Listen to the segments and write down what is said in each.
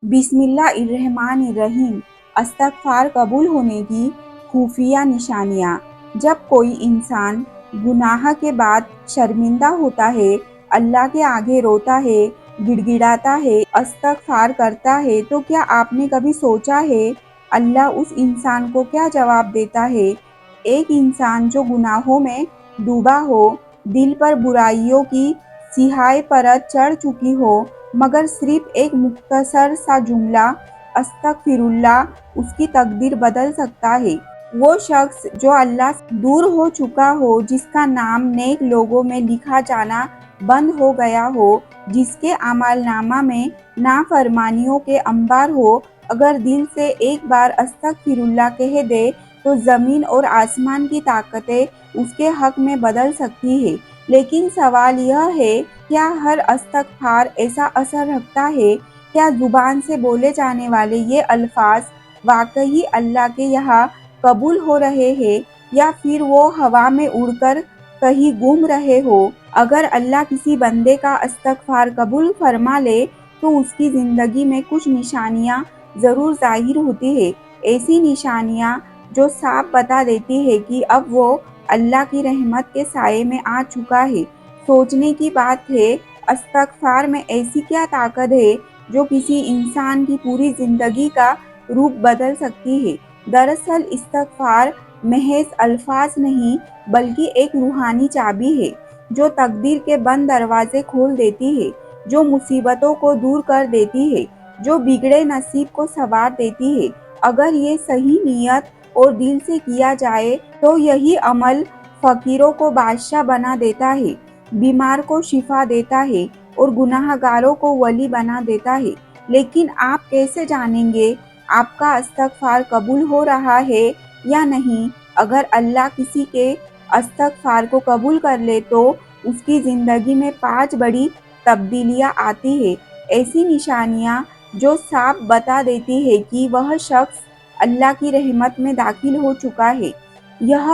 بسم اللہ الرحمن الرحیم۔ استغفار قبول ہونے کی خفیہ نشانیاں۔ جب کوئی انسان گناہ کے بعد شرمندہ ہوتا ہے، اللہ کے آگے روتا ہے، گڑ گڑاتا ہے، استغفار کرتا ہے، تو کیا آپ نے کبھی سوچا ہے اللہ اس انسان کو کیا جواب دیتا ہے؟ ایک انسان جو گناہوں میں ڈوبا ہو، دل پر برائیوں کی سیاہ پرت چڑھ چکی ہو، مگر صرف ایک مختصر سا جملہ استغفر اللہ اس کی تقدیر بدل سکتا ہے۔ وہ شخص جو اللہ سے دور ہو چکا ہو، جس کا نام نیک لوگوں میں لکھا جانا بند ہو گیا ہو، جس کے اعمال نامہ میں نافرمانیوں کے انبار ہو، اگر دل سے ایک بار استغفر اللہ کہہ دے تو زمین اور آسمان کی طاقتیں اس کے حق میں بدل سکتی ہے۔ لیکن سوال یہ ہے، کیا ہر استغفار ایسا اثر رکھتا ہے؟ کیا زبان سے بولے جانے والے یہ الفاظ واقعی اللہ کے یہاں قبول ہو رہے ہیں، یا پھر وہ ہوا میں اڑ کر کہیں گم رہے ہو؟ اگر اللہ کسی بندے کا استغفار قبول فرما لے تو اس کی زندگی میں کچھ نشانیاں ضرور ظاہر ہوتی ہیں، ایسی نشانیاں جو صاف بتا دیتی ہے کہ اب وہ اللہ کی رحمت کے سائے میں آ چکا ہے۔ سوچنے کی بات ہے، استغفار میں ایسی کیا طاقت ہے جو کسی انسان کی پوری زندگی کا رخ بدل سکتی ہے؟ دراصل استغفار محض الفاظ نہیں بلکہ ایک روحانی چابی ہے، جو تقدیر کے بند دروازے کھول دیتی ہے، جو مصیبتوں کو دور کر دیتی ہے، جو بگڑے نصیب کو سنوار دیتی ہے۔ اگر یہ صحیح نیت اور دل سے کیا جائے تو یہی عمل فقیروں کو بادشاہ بنا دیتا ہے، بیمار کو شفا دیتا ہے اور گناہ گاروں کو ولی بنا دیتا ہے۔ لیکن آپ کیسے جانیں گے آپ کا استغفار قبول ہو رہا ہے یا نہیں؟ اگر اللہ کسی کے استغفار کو قبول کر لے تو اس کی زندگی میں 5 بڑی تبدیلیاں آتی ہیں، ایسی نشانیاں جو صاف بتا دیتی ہے کہ وہ شخص اللہ کی رحمت میں داخل ہو چکا ہے۔ یہ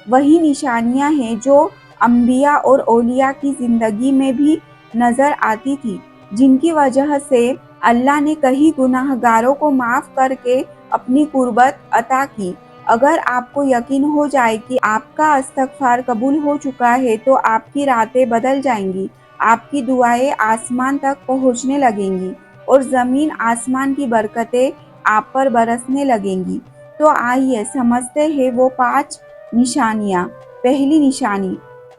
وہی نشانیاں ہیں جو انبیاء اور اولیاء کی زندگی میں بھی نظر آتی تھی، جن کی وجہ سے اللہ نے کئی گناہ گاروں کو معاف کر کے اپنی قربت عطا کی۔ اگر آپ کو یقین ہو جائے کہ آپ کا استغفار قبول ہو چکا ہے تو آپ کی راتیں بدل جائیں گی، آپ کی دعائیں آسمان تک پہنچنے لگیں گی اور زمین آسمان کی برکتیں آپ پر برسنے لگیں گی۔ تو آئیے سمجھتے ہیں وہ 5 نشانیاں۔ پہلی نشانی،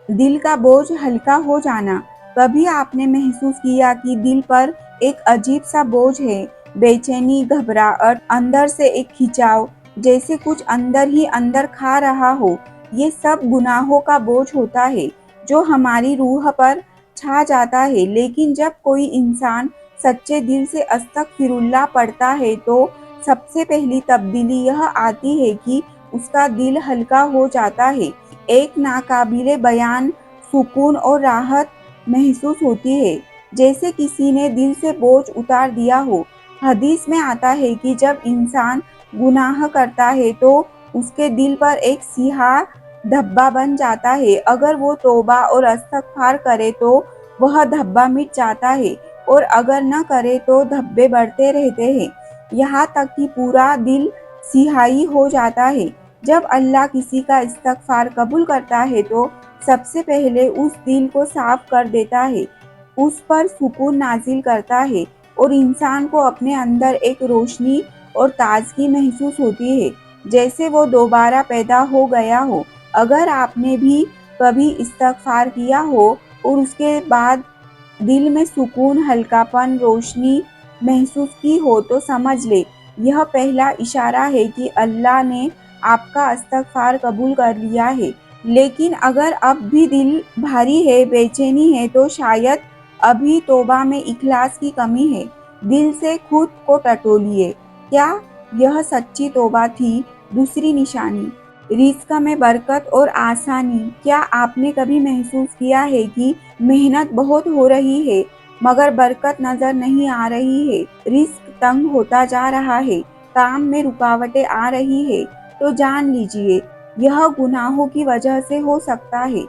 دل کا بوجھ ہلکا ہو جانا۔ کبھی آپ نے محسوس کیا کہ دل پر ایک عجیب سا بوجھ ہے، بے چینی، گھبراہٹ، اندر سے ایک کھنچاؤ، جیسے کچھ اندر ہی اندر کھا رہا ہو؟ یہ سب گناہوں کا بوجھ ہوتا ہے جو ہماری روح پر چھا جاتا ہے۔ لیکن جب کوئی انسان سچے دل سے استغفر اللہ پڑھتا ہے تو سب سے پہلی تبدیلی یہ آتی ہے کہ اس کا دل ہلکا ہو جاتا ہے۔ ایک ناقابل بیان سکون اور راحت محسوس ہوتی ہے، جیسے کسی نے دل سے بوجھ اتار دیا ہو۔ حدیث میں آتا ہے کہ جب انسان گناہ کرتا ہے تو اس کے دل پر ایک سیاہ دھبا بن جاتا ہے، اگر وہ توبہ اور استغفار کرے تو وہ دھبا مٹ جاتا ہے، اور اگر نہ کرے تو دھبے بڑھتے رہتے ہیں، یہاں تک کہ پورا دل سیاہی ہو جاتا ہے۔ جب اللہ کسی کا استغفار قبول کرتا ہے تو سب سے پہلے اس دل کو صاف کر دیتا ہے، اس پر سکون نازل کرتا ہے اور انسان کو اپنے اندر ایک روشنی اور تازگی محسوس ہوتی ہے، جیسے وہ دوبارہ پیدا ہو گیا ہو۔ اگر آپ نے بھی کبھی استغفار کیا ہو اور اس کے بعد دل میں سکون، ہلکا پن، روشنی محسوس کی ہو تو سمجھ لے یہ پہلا اشارہ ہے کہ اللہ نے آپ کا استغفار قبول کر لیا ہے۔ لیکن اگر اب بھی دل بھاری ہے، بے چینی ہے، تو شاید ابھی توبہ میں اخلاص کی کمی ہے۔ دل سے خود کو ٹٹولیے، کیا یہ سچی توبہ تھی؟ دوسری نشانی، رزق میں برکت اور آسانی۔ کیا آپ نے کبھی محسوس کیا ہے کہ محنت بہت ہو رہی ہے مگر برکت نظر نہیں آ رہی ہے؟ رزق تنگ ہوتا جا رہا ہے، کام میں رکاوٹیں آ رہی ہے؟ تو جان لیجئے یہ گناہوں کی وجہ سے ہو سکتا ہے۔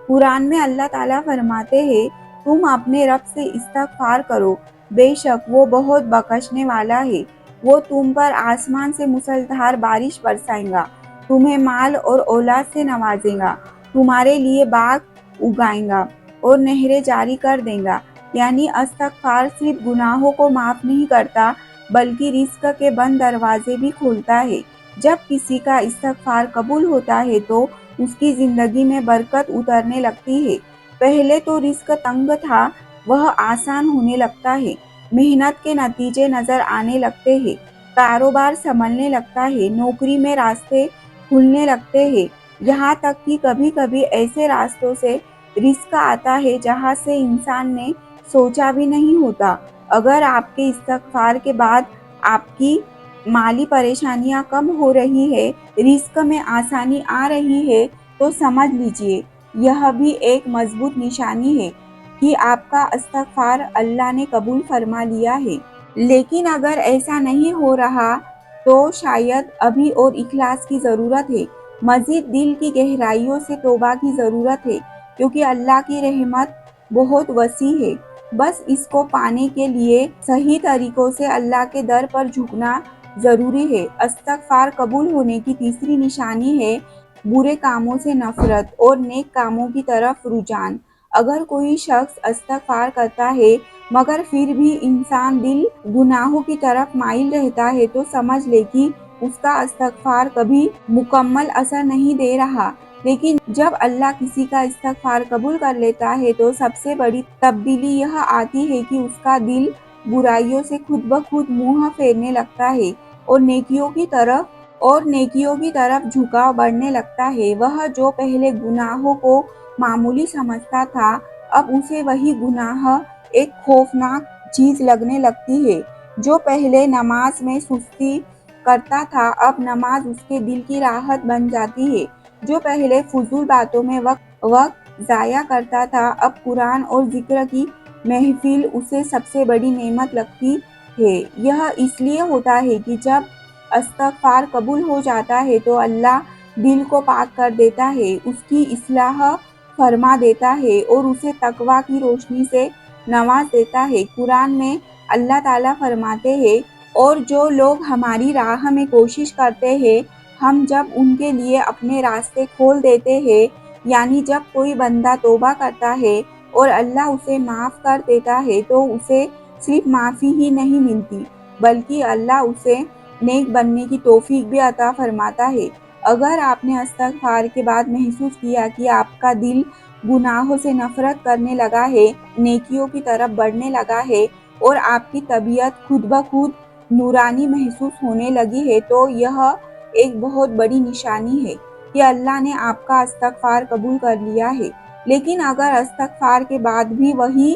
قرآن میں اللہ تعالیٰ فرماتے ہیں، تم اپنے رب سے استغفار کرو بے شک وہ بہت بخشنے والا ہے۔ وہ تم پر آسمان سے موسلادھار بارش برسائے گا، تمہیں مال اور اولاد سے نوازے گا، تمہارے لیے باغ اگائے گا اور نہریں جاری کر دے گا۔ یعنی استغفار صرف گناہوں کو معاف نہیں کرتا بلکہ رزق کے بند دروازے بھی کھولتا ہے۔ جب کسی کا استغفار قبول ہوتا ہے تو اس کی زندگی میں برکت اترنے لگتی ہے۔ پہلے تو رزق تنگ تھا، وہ آسان ہونے لگتا ہے، محنت کے نتیجے نظر آنے لگتے ہیں، کاروبار سنبھلنے لگتا ہے، نوکری میں راستے کھلنے لگتے ہیں، یہاں تک کہ کبھی کبھی ایسے راستوں سے رزق آتا ہے جہاں سے انسان نے سوچا بھی نہیں ہوتا۔ اگر آپ کے استغفار کے بعد آپ کی مالی پریشانیاں کم ہو رہی ہے، رزق میں آسانی آ رہی ہے، تو سمجھ لیجئے یہ بھی ایک مضبوط نشانی ہے کہ آپ کا استغفار اللہ نے قبول فرما لیا ہے۔ لیکن اگر ایسا نہیں ہو رہا تو شاید ابھی اور اخلاص کی ضرورت ہے، مزید دل کی گہرائیوں سے توبہ کی ضرورت ہے، کیونکہ اللہ کی رحمت بہت وسیع ہے۔ بس اس کو پانے کے لیے صحیح طریقوں سے اللہ کے در پر جھکنا ضروری ہے۔ استغفار قبول ہونے کی تیسری نشانی ہے برے کاموں سے نفرت اور نیک کاموں کی طرف رجحان۔ اگر کوئی شخص استغفار کرتا ہے مگر پھر بھی انسان دل گناہوں کی طرف مائل رہتا ہے تو سمجھ لے کہ اس کا استغفار کبھی مکمل اثر نہیں دے رہا۔ لیکن جب اللہ کسی کا استغفار قبول کر لیتا ہے تو سب سے بڑی تبدیلی یہ آتی ہے کہ اس کا دل برائیوں سے خود بخود منہ پھیرنے لگتا ہے اور نیکیوں کی طرف جھکاؤ بڑھنے لگتا ہے۔ وہ جو پہلے گناہوں کو معمولی سمجھتا تھا اب اسے وہی گناہ ایک خوفناک چیز لگنے لگتی ہے۔ جو پہلے نماز میں سستی کرتا تھا اب نماز اس کے دل کی راحت بن جاتی ہے۔ جو پہلے فضول باتوں میں وقت ضائع کرتا تھا اب قرآن اور ذکر کی محفل اسے سب سے بڑی نعمت لگتی ہے۔ یہ اس لیے ہوتا ہے کہ جب استغفار قبول ہو جاتا ہے تو اللہ دل کو پاک کر دیتا ہے، اس کی اصلاح فرما دیتا ہے اور اسے تقویٰ کی روشنی سے نواز دیتا ہے۔ قرآن میں اللہ تعالیٰ فرماتے ہیں، اور جو لوگ ہماری راہ میں کوشش کرتے ہیں ہم جب ان کے لیے اپنے راستے کھول دیتے ہیں، یعنی جب کوئی بندہ توبہ کرتا ہے اور اللہ اسے معاف کر دیتا ہے تو اسے صرف معافی ہی نہیں ملتی بلکہ اللہ اسے نیک بننے کی توفیق بھی عطا فرماتا ہے۔ اگر آپ نے استغفار کے بعد محسوس کیا کہ آپ کا دل گناہوں سے نفرت کرنے لگا ہے، نیکیوں کی طرف بڑھنے لگا ہے اور آپ کی طبیعت خود بخود نورانی محسوس ہونے لگی ہے تو یہ ایک بہت بڑی نشانی ہے کہ اللہ نے آپ کا استغفار قبول کر لیا ہے۔ لیکن اگر استغفار کے بعد بھی وہی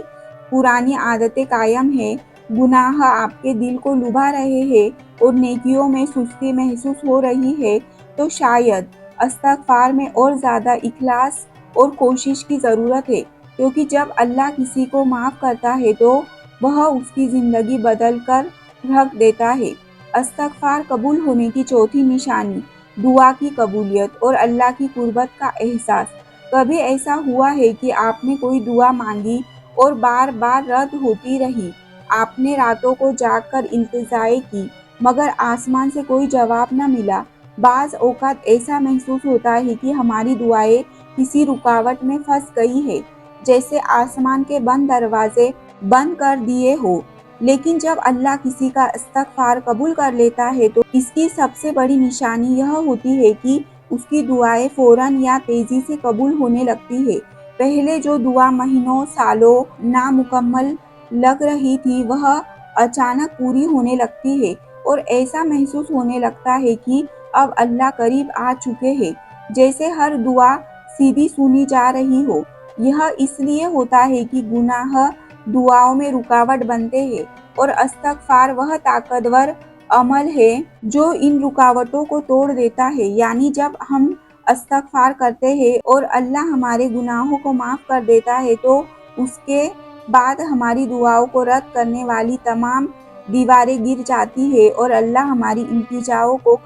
پرانی عادتیں قائم ہیں، گناہ آپ کے دل کو لبھا رہے ہیں اور نیکیوں میں سستی محسوس ہو رہی ہے تو شاید استغفار میں اور زیادہ اخلاص اور کوشش کی ضرورت ہے، کیونکہ جب اللہ کسی کو معاف کرتا ہے تو وہ اس کی زندگی بدل کر رکھ دیتا ہے۔ استغفار قبول ہونے کی چوتھی نشانی دعا کی قبولیت اور اللہ کی قربت کا احساس۔ کبھی ایسا ہوا ہے کہ آپ نے کوئی دعا مانگی اور بار بار رد ہوتی رہی، آپ نے راتوں کو جاگ کر التجائیں کی مگر آسمان سے کوئی جواب نہ ملا۔ بعض اوقات ایسا محسوس ہوتا ہے کہ ہماری دعائیں کسی رکاوٹ میں پھنس گئی ہیں، جیسے آسمان کے بند دروازے بند کر دیے ہوں۔ لیکن جب اللہ کسی کا استغفار قبول کر لیتا ہے تو اس کی سب سے بڑی نشانی یہ ہوتی ہے کہ اس کی دعائیں فوراً یا تیزی سے قبول ہونے لگتی ہے۔ پہلے جو دعا مہینوں سالوں نامکمل لگ رہی تھی وہ اچانک پوری ہونے لگتی ہے اور ایسا محسوس ہونے لگتا ہے کہ اب اللہ قریب آ چکے ہیں، جیسے ہر دعا سیدھی سنی جا رہی ہو۔ یہ اس لیے ہوتا ہے کہ گناہ دعاؤں میں رکاوٹ بنتے ہیں اور استغفار وہ طاقتور عمل ہے جو ان رکاوٹوں کو توڑ دیتا ہے۔ یعنی جب ہم استغفار کرتے ہیں اور اللہ ہمارے گناہوں کو معاف کر دیتا ہے تو اس کے بعد ہماری دعاؤں کو رد کرنے والی تمام دیواریں گر جاتی ہیں اور اللہ ہماری التجاؤں کو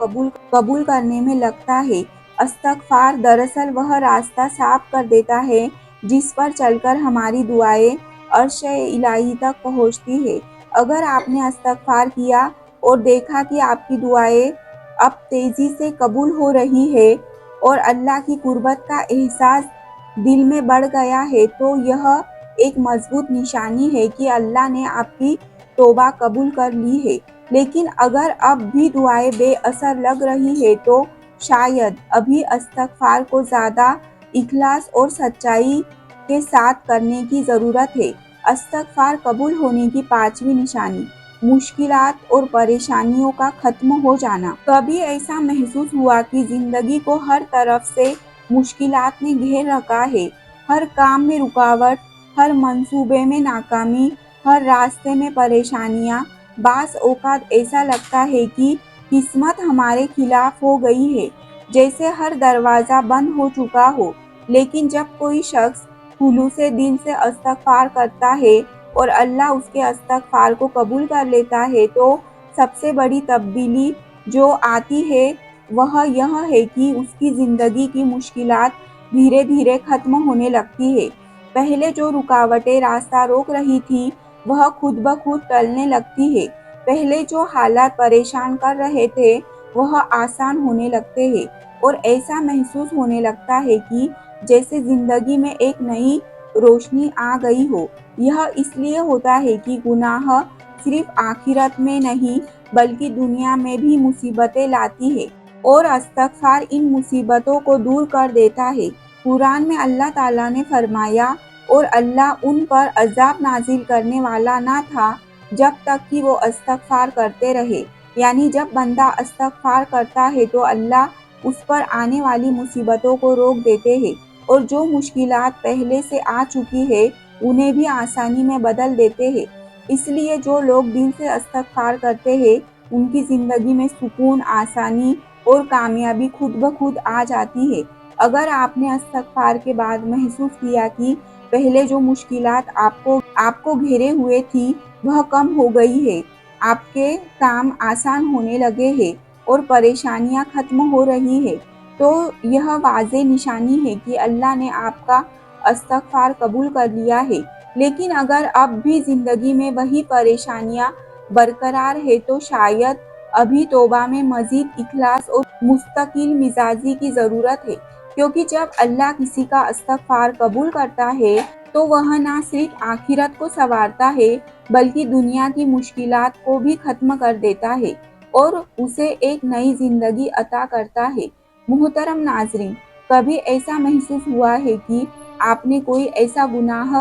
قبول کرنے میں لگتا ہے۔ استغفار دراصل وہ راستہ صاف کر دیتا ہے جس پر چل کر ہماری دعائیں عرش الہی تک پہنچتی ہے۔ اگر آپ نے استغفار کیا اور دیکھا کہ آپ کی دعائیں اب تیزی سے قبول ہو رہی ہے اور اللہ کی قربت کا احساس دل میں بڑھ گیا ہے، تو یہ ایک مضبوط نشانی ہے کہ اللہ نے آپ کی توبہ قبول کر لی ہے۔ لیکن اگر اب بھی دعائیں بے اثر لگ رہی ہے تو شاید ابھی استغفار کو زیادہ اخلاص اور سچائی کے ساتھ کرنے کی ضرورت ہے۔ استغفار قبول ہونے کی پانچویں نشانی، مشکلات اور پریشانیوں کا ختم ہو جانا۔ کبھی ایسا محسوس ہوا کہ زندگی کو ہر طرف سے مشکلات نے گھیر رکھا ہے، ہر کام میں رکاوٹ، ہر منصوبے میں ناکامی، ہر راستے میں پریشانیاں۔ بعض اوقات ایسا لگتا ہے کہ قسمت ہمارے خلاف ہو گئی ہے، جیسے ہر دروازہ بند ہو چکا ہو۔ لیکن جب کوئی شخص خلوص دل سے استغفار کرتا ہے اور اللہ اس کے استغفار کو قبول کر لیتا ہے تو سب سے بڑی تبدیلی جو آتی ہے وہ یہ ہے کہ اس کی زندگی کی مشکلات دھیرے دھیرے ختم ہونے لگتی ہے۔ پہلے جو رکاوٹیں راستہ روک رہی تھی وہ خود بخود ٹلنے لگتی ہے۔ پہلے جو حالات پریشان کر رہے تھے وہ آسان ہونے لگتے ہیں، اور ایسا محسوس ہونے لگتا ہے کہ جیسے زندگی میں ایک نئی روشنی آ گئی ہو۔ یہ اس لیے ہوتا ہے کہ گناہ صرف آخرت میں نہیں بلکہ دنیا میں بھی مصیبتیں لاتی ہے، اور استغفار ان مصیبتوں کو دور کر دیتا ہے۔ قرآن میں اللہ تعالیٰ نے فرمایا، اور اللہ ان پر عذاب نازل کرنے والا نہ تھا جب تک کہ وہ استغفار کرتے رہے۔ یعنی جب بندہ استغفار کرتا ہے تو اللہ اس پر آنے والی مصیبتوں کو روک دیتے ہیں، اور جو مشکلات پہلے سے آ چکی ہے انہیں بھی آسانی میں بدل دیتے ہیں۔ اس لیے جو لوگ دل سے استغفار کرتے ہیں ان کی زندگی میں سکون، آسانی اور کامیابی خود بخود آ جاتی ہے۔ اگر آپ نے استغفار کے بعد محسوس کیا کہ پہلے جو مشکلات آپ کو گھیرے ہوئے تھی وہ کم ہو گئی ہے، آپ کے کام آسان ہونے لگے ہیں اور پریشانیاں ختم ہو رہی ہیں، تو یہ واضح نشانی ہے کہ اللہ نے آپ کا استغفار قبول کر لیا ہے۔ لیکن اگر اب بھی زندگی میں وہی پریشانیاں برقرار ہے تو شاید ابھی توبہ میں مزید اخلاص اور مستقل مزاجی کی ضرورت ہے، کیونکہ جب اللہ کسی کا استغفار قبول کرتا ہے تو وہ نہ صرف آخرت کو سنوارتا ہے بلکہ دنیا کی مشکلات کو بھی ختم کر دیتا ہے اور اسے ایک نئی زندگی عطا کرتا ہے۔ محترم ناظرین، کبھی ایسا محسوس ہوا ہے کہ آپ نے کوئی ایسا گناہ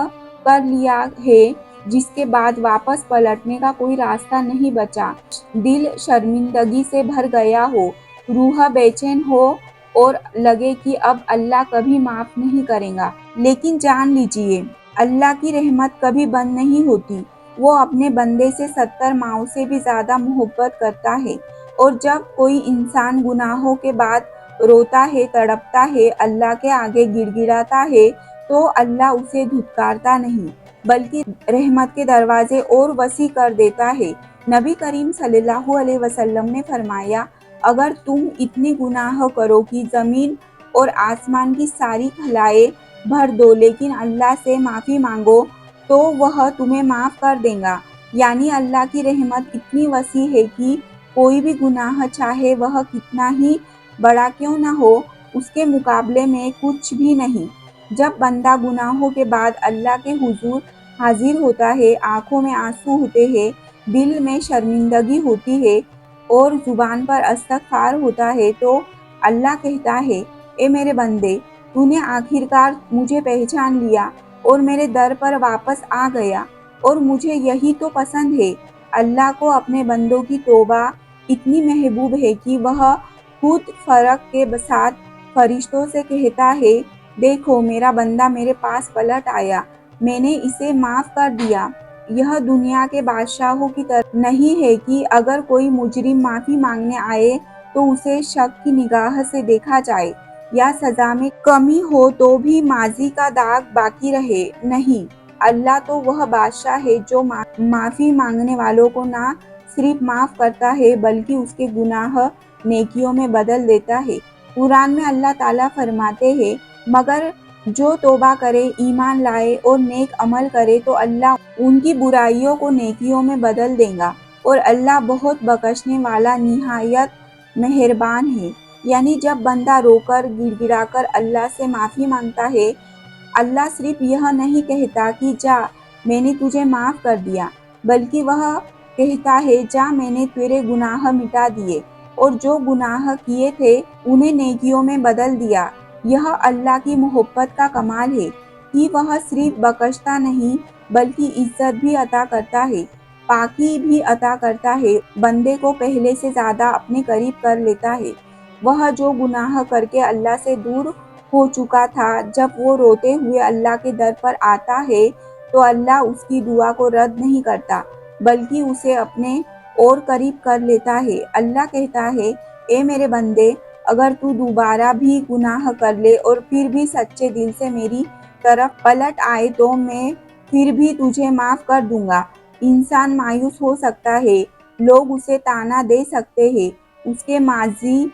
کر لیا ہے جس کے بعد واپس پلٹنے کا کوئی راستہ نہیں بچا؟ دل شرمندگی سے بھر گیا ہو، روح بے چین ہو اور لگے کہ اب اللہ کبھی معاف نہیں کرے گا۔ لیکن جان لیجیے، اللہ کی رحمت کبھی بند نہیں ہوتی۔ وہ اپنے بندے سے 70 ماؤں سے بھی زیادہ محبت کرتا ہے، اور جب کوئی انسان گناہوں کے بعد روتا ہے، تڑپتا ہے، اللہ کے آگے گڑ گڑاتا ہے تو اللہ اسے دھتکارتا نہیں بلکہ رحمت کے دروازے اور وسیع کر دیتا ہے۔ نبی کریم صلی اللہ علیہ وسلم نے فرمایا، اگر تم اتنے گناہ کرو کہ زمین اور آسمان کی ساری خلائیں بھر دو لیکن اللہ سے معافی مانگو تو وہ تمہیں معاف کر دے گا۔ یعنی اللہ کی رحمت اتنی وسیع ہے کہ کوئی بھی گناہ چاہے وہ کتنا ہی بڑا کیوں نہ ہو اس کے مقابلے میں کچھ بھی نہیں۔ جب بندہ گناہوں کے بعد اللہ کے حضور حاضر ہوتا ہے، آنکھوں میں آنسو ہوتے ہیں، دل میں شرمندگی ہوتی ہے اور زبان پر استغفار ہوتا ہے تو اللہ کہتا ہے، اے میرے بندے، تو نے آخرکار مجھے پہچان لیا اور میرے در پر واپس آ گیا، اور مجھے یہی تو پسند ہے۔ اللہ کو اپنے بندوں کی توبہ اتنی محبوب ہے کہ وہ خود فرق کے ساتھ فرشتوں سے کہتا ہے، دیکھو میرا بندہ میرے پاس پلٹ آیا، میں نے اسے معاف کر دیا۔ یہ دنیا کے بادشاہوں کی طرح نہیں ہے کہ اگر کوئی مجرم معافی مانگنے آئے تو اسے شک کی نگاہ سے دیکھا جائے یا سزا میں کمی ہو تو بھی ماضی کا داغ باقی رہے۔ نہیں، اللہ تو وہ بادشاہ ہے جو معافی مانگنے والوں کو نہ صرف معاف کرتا ہے بلکہ اس کے گناہ نیکیوں میں بدل دیتا ہے۔ قرآن میں اللہ تعالیٰ فرماتے ہیں، مگر جو توبہ کرے، ایمان لائے اور نیک عمل کرے تو اللہ ان کی برائیوں کو نیکیوں میں بدل دے گا، اور اللہ بہت بخشنے والا نہایت مہربان ہے۔ یعنی جب بندہ رو کر گڑ گڑا کر اللہ سے معافی مانگتا ہے، اللہ صرف یہ نہیں کہتا کہ جا میں نے تجھے معاف کر دیا، بلکہ وہ کہتا ہے جا میں نے تیرے گناہ مٹا دیے، اور جو گناہ کیے تھے انہیں نیکیوں میں بدل دیا۔ یہ اللہ کی محبت کا کمال ہے کہ وہ صرف بخشتا نہیں بلکہ عزت بھی عطا کرتا ہے، پاکی بھی عطا کرتا ہے، بندے کو پہلے سے زیادہ اپنے قریب کر لیتا ہے۔ وہ جو گناہ کر کے اللہ سے دور ہو چکا تھا، جب وہ روتے ہوئے اللہ کے در پر آتا ہے تو اللہ اس کی دعا کو رد نہیں کرتا بلکہ اسے اپنے اور قریب کر لیتا ہے۔ اللہ کہتا ہے اے میرے بندے، اگر تو دوبارہ بھی گناہ کر لے اور پھر بھی سچے دل سے میری طرف پلٹ آئے تو میں پھر بھی تجھے معاف کر دوں گا۔ انسان مایوس ہو سکتا ہے، لوگ اسے طعنہ دے سکتے ہیں، اس کے ماضی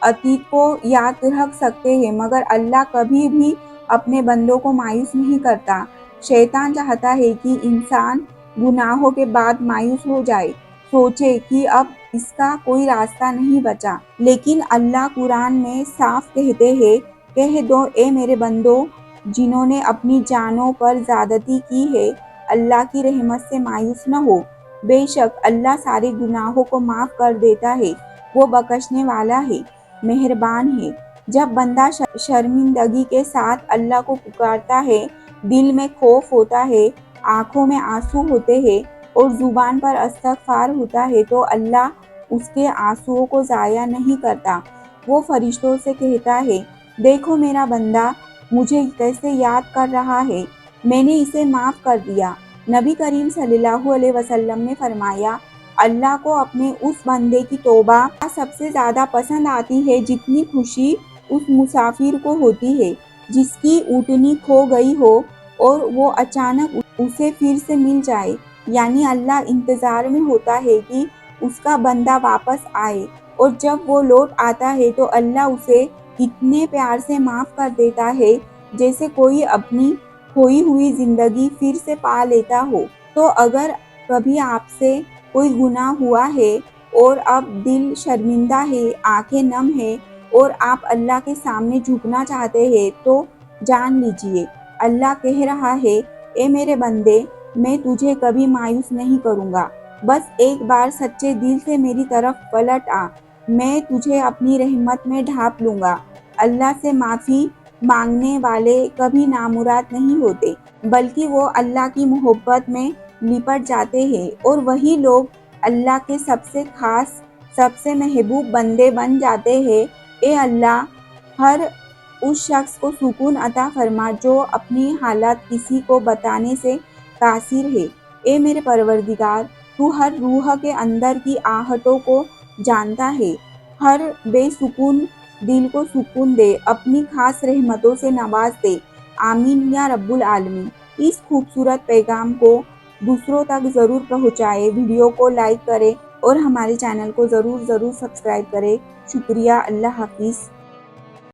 عتیق کو یاد رکھ سکتے ہیں، مگر اللہ کبھی بھی اپنے بندوں کو مایوس نہیں کرتا۔ شیطان چاہتا ہے کہ انسان گناہوں کے بعد مایوس ہو جائے، سوچے کہ اب اس کا کوئی راستہ نہیں بچا، لیکن اللہ قرآن میں صاف کہتے ہیں کہہ دو اے میرے بندو، جنہوں نے اپنی جانوں پر زیادتی کی ہے، اللہ کی رحمت سے مایوس نہ ہو، بے شک اللہ سارے گناہوں کو معاف کر دیتا ہے، وہ بخشنے والا ہے، مہربان ہے۔ جب بندہ شرمندگی کے ساتھ اللہ کو پکارتا ہے، دل میں خوف ہوتا ہے، آنکھوں میں آنسو ہوتے ہیں اور زبان پر استغفار ہوتا ہے تو اللہ اس کے آنسوؤں کو ضائع نہیں کرتا۔ وہ فرشتوں سے کہتا ہے دیکھو میرا بندہ مجھے کیسے یاد کر رہا ہے، میں نے اسے معاف کر دیا۔ نبی کریم صلی اللہ علیہ وسلم نے فرمایا اللہ کو اپنے اس بندے کی توبہ سب سے زیادہ پسند آتی ہے جتنی خوشی اس مسافر کو ہوتی ہے جس کی اونٹنی کھو گئی ہو اور وہ اچانک اسے پھر سے مل جائے۔ یعنی اللہ انتظار میں ہوتا ہے کہ اس کا بندہ واپس آئے، اور جب وہ لوٹ آتا ہے تو اللہ اسے اتنے پیار سے معاف کر دیتا ہے جیسے کوئی اپنی کھوئی ہوئی زندگی پھر سے پا لیتا ہو۔ تو اگر کبھی آپ سے کوئی گناہ ہوا ہے اور اب دل شرمندہ ہے، آنکھیں نم ہے اور آپ اللہ کے سامنے جھکنا چاہتے ہیں تو جان لیجئے اللہ کہہ رہا ہے اے میرے بندے، میں تجھے کبھی مایوس نہیں کروں گا، بس ایک بار سچے دل سے میری طرف پلٹ آ، میں تجھے اپنی رحمت میں ڈھانپ لوں گا۔ اللہ سے معافی مانگنے والے کبھی نامراد نہیں ہوتے، بلکہ وہ اللہ کی محبت میں لپٹ جاتے ہیں، اور وہی لوگ اللہ کے سب سے خاص، سب سے محبوب بندے بن جاتے ہیں۔ اے اللہ، ہر اس شخص کو سکون عطا فرما جو اپنی حالات کسی کو بتانے سے قاصر ہے۔ اے میرے پروردگار، تو ہر روح کے اندر کی آہٹوں کو جانتا ہے، ہر بے سکون دل کو سکون دے، اپنی خاص رحمتوں سے نواز دے، آمین یا رب العالمین۔ اس خوبصورت پیغام کو دوسروں تک ضرور پہنچائے، ویڈیو کو لائک کرے اور ہمارے چینل کو ضرور سبسکرائب کرے۔ شکریہ، اللہ حافظ۔